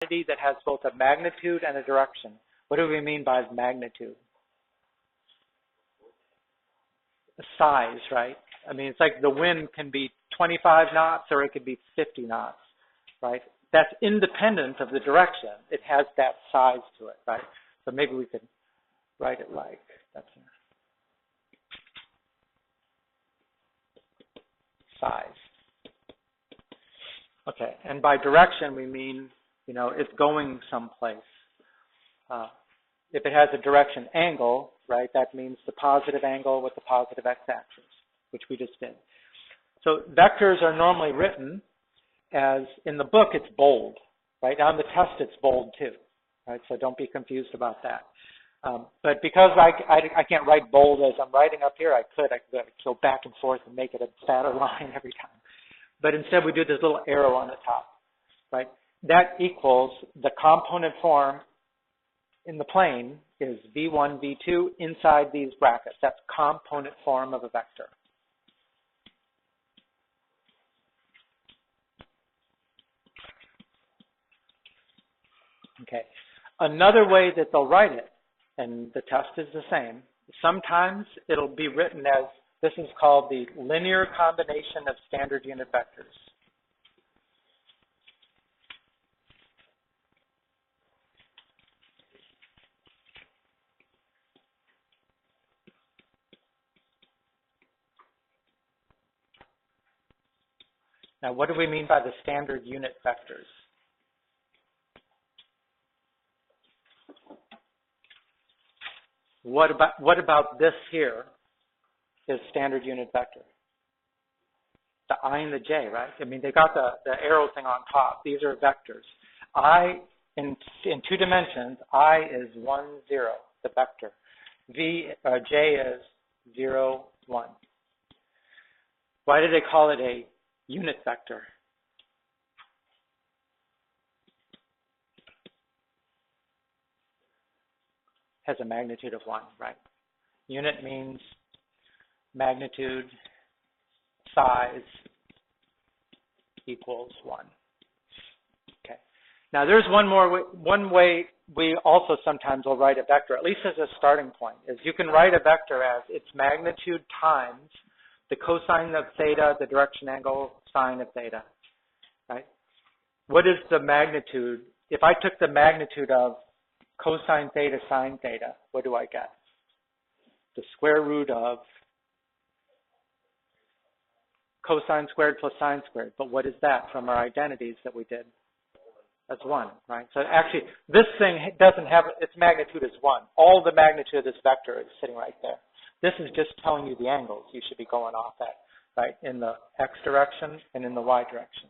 identity that has both a magnitude and a direction. What do we mean by magnitude? The size, right? I mean, it's like the wind can be 25 knots or it could be 50 knots, right? That's independent of the direction. It has that size to it, right? So maybe we could write it like that's size. Okay, and by direction we mean, you know, it's going someplace. If it has a direction angle, right, that means the positive angle with the positive x-axis, which we just did. So vectors are normally written as, in the book it's bold, right? On the test it's bold too, right? So don't be confused about that. But because I can't write bold as I'm writing up here, I could go back and forth and make it a fatter line every time. But instead we do this little arrow on the top, right? That equals the component form in the plane is V1, V2 inside these brackets. That's component form of a vector. Okay. Another way that they'll write it, and the test is the same, sometimes it'll be written as, this is called the linear combination of standard unit vectors. Now, what do we mean by the standard unit vectors? What about this here is standard unit vector? The I and the J, right? I mean, they got the arrow thing on top. These are vectors. I, in 2 dimensions, I is 1, 0, the vector. J is 0, 1. Why do they call it a unit vector? Has a magnitude of 1, right? Unit means magnitude, size equals 1. Okay. Now there's one way we also sometimes will write a vector, at least as a starting point, is you can write a vector as its magnitude times the cosine of theta, the direction angle sine of theta, right? What is the magnitude? If I took the magnitude of cosine theta sine theta, what do I get? The square root of cosine squared plus sine squared. But what is that from our identities that we did? That's 1, right? So actually, this thing doesn't have, its magnitude is 1. All the magnitude of this vector is sitting right there. This is just telling you the angles you should be going off at, right, in the x direction and in the y direction.